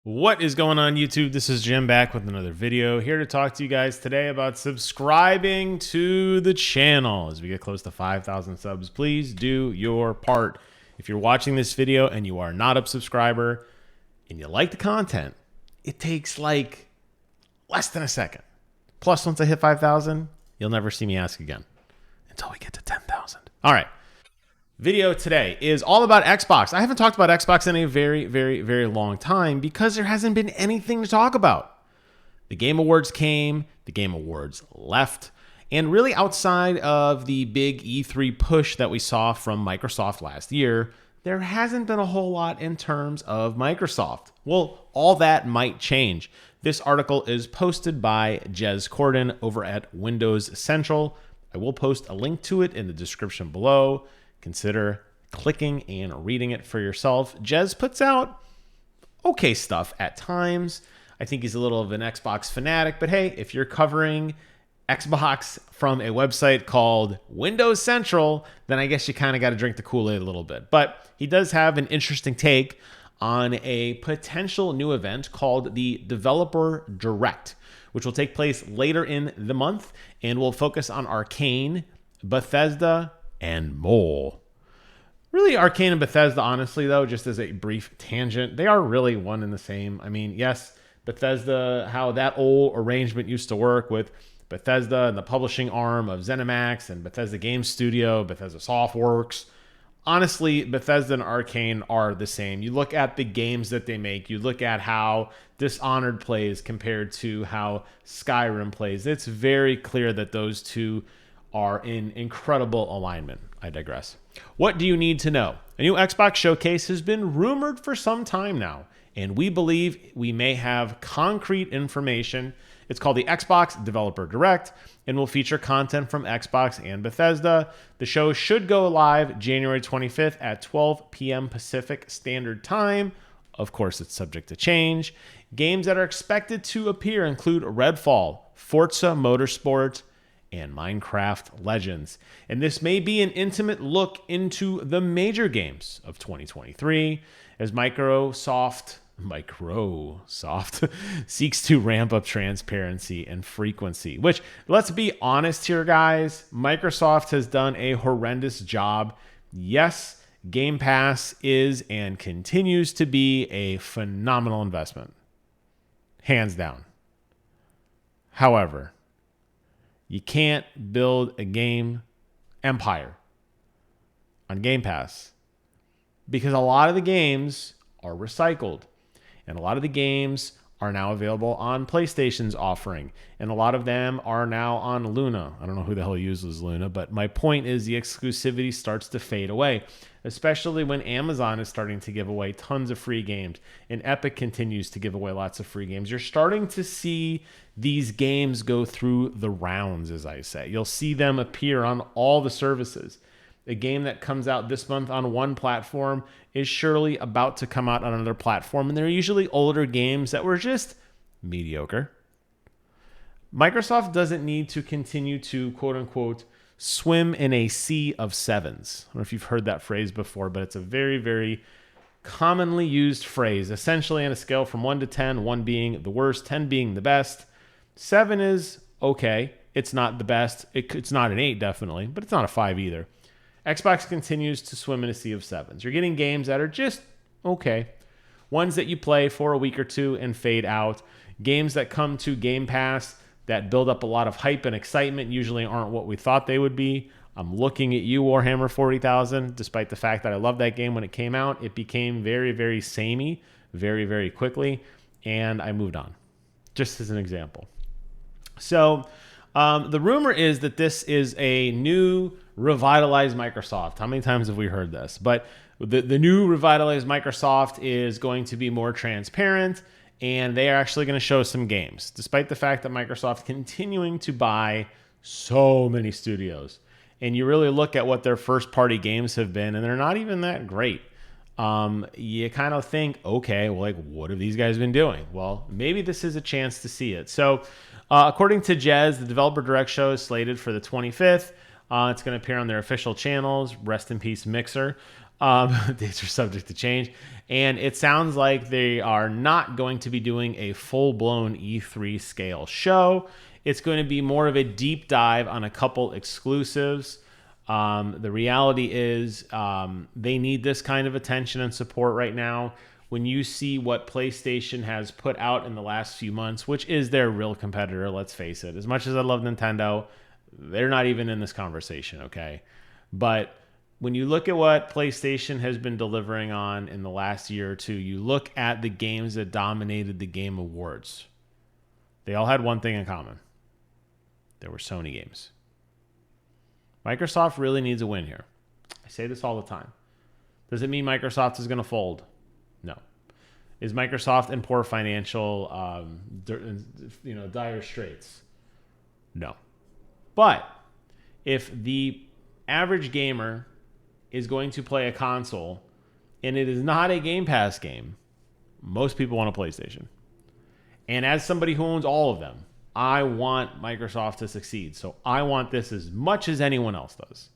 What is going on, YouTube? This is Jim back with another video, here to talk to you guys today about subscribing to the channel. As we get close to 5,000 subs, please do your part. If you're watching this video and you are not a subscriber and you like the content, it takes like less than a second. Plus, once I hit 5,000, you'll never see me ask again until we get to 10,000. All right. Video today is all about Xbox. I haven't talked about Xbox in a very long time because there hasn't been anything to talk about. The Game Awards came, the Game Awards left, and really outside of the big E3 push that we saw from Microsoft last year, there hasn't been a whole lot in terms of Microsoft. Well, all that might change. This article is posted by Jez Corden over at Windows Central. I will post a link to it in the description below. Consider clicking and reading it for yourself. Jez puts out okay stuff at times. I think he's a little of an Xbox fanatic, but hey, if you're covering Xbox from a website called Windows Central, then I guess you kind of got to drink the Kool-Aid a little bit. But he does have an interesting take on a potential new event called the Developer Direct, which will take place later in the month and will focus on Arkane, Bethesda, and more. Really, Arkane and Bethesda, honestly, though, just as a brief tangent, they are really one and the same. I mean, yes, Bethesda, how that old arrangement used to work with Bethesda and the publishing arm of ZeniMax and Bethesda Game Studio, Bethesda Softworks. Honestly, Bethesda and Arkane are the same. You look at the games that they make, you look at how Dishonored plays compared to how Skyrim plays. It's very clear that those two are in incredible alignment. I digress. What do you need to know? A new Xbox showcase has been rumored for some time now, and we believe we may have concrete information. It's called the Xbox Developer Direct and will feature content from Xbox and Bethesda. The show should go live January 25th at 12 p.m. Pacific Standard Time. Of course, it's subject to change. Games that are expected to appear include Redfall, Forza Motorsport, and Minecraft Legends. And this may be an intimate look into the major games of 2023 as Microsoft seeks to ramp up transparency and frequency, which, let's be honest here, guys, Microsoft has done a horrendous job. Yes, Game Pass is and continues to be a phenomenal investment, hands down. However, you can't build a game empire on Game Pass because a lot of the games are recycled and a lot of the games are now available on PlayStation's offering and a lot of them are now on Luna. I don't know who the hell uses Luna, but my point is the exclusivity starts to fade away, especially when Amazon is starting to give away tons of free games and Epic continues to give away lots of free games. You're starting to see these games go through the rounds, as I say. You'll see them appear on all the services. A game that comes out this month on one platform is surely about to come out on another platform, and they're usually older games that were just mediocre. Microsoft doesn't need to continue to, quote-unquote, swim in a sea of sevens. I don't know if you've heard that phrase before, but it's a very commonly used phrase, essentially on a scale from 1 to 10, 1 being the worst, 10 being the best. 7 is okay. It's not the best. It's not an 8, definitely, but it's not a 5 either. Xbox continues to swim in a sea of sevens. You're getting games that are just okay. Ones that you play for a week or two and fade out. Games that come to Game Pass that build up a lot of hype and excitement usually aren't what we thought they would be. I'm looking at you, Warhammer 40,000. Despite the fact that I loved that game when it came out, it became very samey very quickly, and I moved on, just as an example. So the rumor is that this is a new revitalized Microsoft. How many times have we heard this? But the new revitalized Microsoft is going to be more transparent, and they are actually going to show some games, despite the fact that Microsoft continuing to buy so many studios. And you really look at what their first-party games have been, and they're not even that great. You kind of think, okay, well, like, what have these guys been doing? Well, maybe this is a chance to see it. So, according to Jez, the Developer Direct show is slated for the 25th. It's going to appear on their official channels. Rest in peace, Mixer. Dates are subject to change. And it sounds like they are not going to be doing a full-blown E3 scale show. It's going to be more of a deep dive on a couple exclusives. The reality is they need this kind of attention and support right now. When you see what PlayStation has put out in the last few months, which is their real competitor, let's face it. As much as I love Nintendo, they're not even in this conversation, okay? But when you look at what PlayStation has been delivering on in the last year or two, you look at the games that dominated the Game Awards. They all had one thing in common. They were Sony games. Microsoft really needs a win here. I say this all the time. Does it mean Microsoft is going to fold? No. Is Microsoft in poor financial, dire straits? No. But if the average gamer is going to play a console and it is not a Game Pass game, most people want a PlayStation. And as somebody who owns all of them, I want Microsoft to succeed. So I want this as much as anyone else does.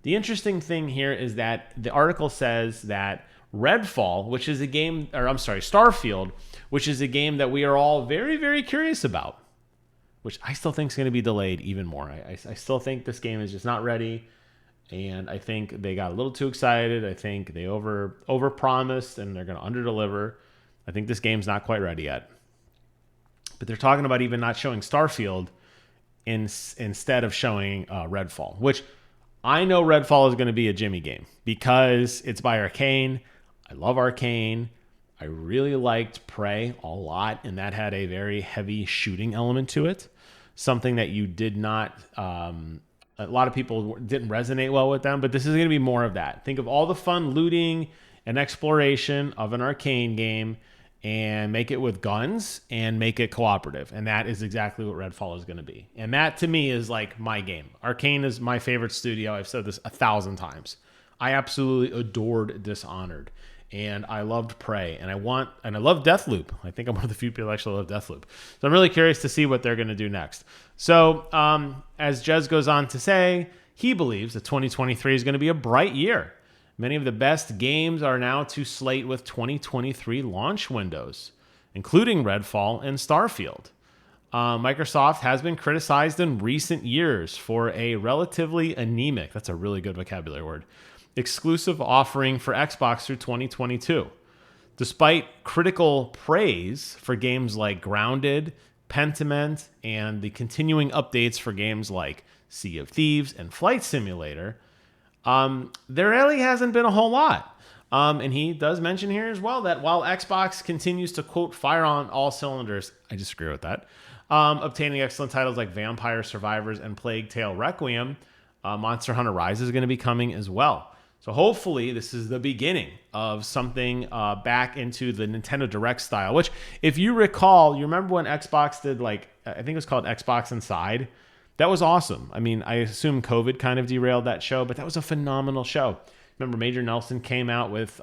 The interesting thing here is that the article says that Redfall, which is a game, Starfield, which is a game that we are all very, very curious about, which I still think is going to be delayed even more. I still think this game is just not ready, and I think they got a little too excited. I think they overpromised, and they're going to underdeliver. I think this game's not quite ready yet. But they're talking about even not showing Starfield instead of showing Redfall, which I know Redfall is going to be a Jimmy game because it's by Arkane. I love Arkane. I really liked Prey a lot, and that had a very heavy shooting element to it. Something that you did not, a lot of people didn't resonate well with them, but this is going to be more of that. Think of all the fun looting and exploration of an Arkane game and make it with guns and make it cooperative. And that is exactly what Redfall is going to be. And that, to me, is like my game. Arkane is my favorite studio. I've said this 1,000 times. I absolutely adored Dishonored. And I loved Prey. And I love Deathloop. I think I'm one of the few people that actually love Deathloop. So I'm really curious to see what they're going to do next. So as Jez goes on to say, he believes that 2023 is going to be a bright year. Many of the best games are now to slate with 2023 launch windows, including Redfall and Starfield. Microsoft has been criticized in recent years for a relatively anemic, that's a really good vocabulary word, exclusive offering for Xbox through 2022. Despite critical praise for games like Grounded, Pentiment, and the continuing updates for games like Sea of Thieves and Flight Simulator, there really hasn't been a whole lot. And he does mention here as well that while Xbox continues to, quote, fire on all cylinders, I disagree with that, obtaining excellent titles like Vampire Survivors and Plague Tale Requiem, Monster Hunter Rise is going to be coming as well. So hopefully this is the beginning of something back into the Nintendo Direct style, which if you recall, you remember when Xbox did I think it was called Xbox Inside? That was awesome. I mean, I assume COVID kind of derailed that show, but that was a phenomenal show. Remember Major Nelson came out with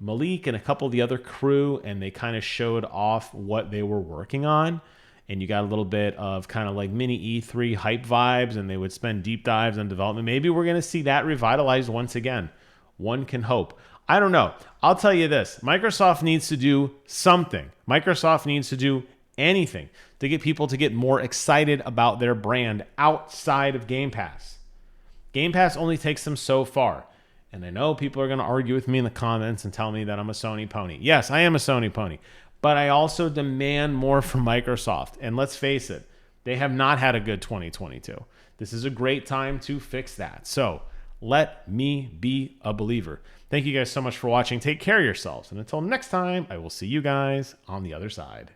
Malik and a couple of the other crew, and they kind of showed off what they were working on. And you got a little bit of kind of like mini E3 hype vibes, and they would spend deep dives on development. Maybe we're going to see that revitalized once again. One can hope. I don't know. I'll tell you this. Microsoft needs to do something. Microsoft needs to do anything to get people to get more excited about their brand outside of Game Pass. Game Pass only takes them so far. And I know people are going to argue with me in the comments and tell me that I'm a Sony pony. Yes, I am a Sony pony. But I also demand more from Microsoft. And let's face it, they have not had a good 2022. This is a great time to fix that. So let me be a believer. Thank you guys so much for watching. Take care of yourselves. And until next time, I will see you guys on the other side.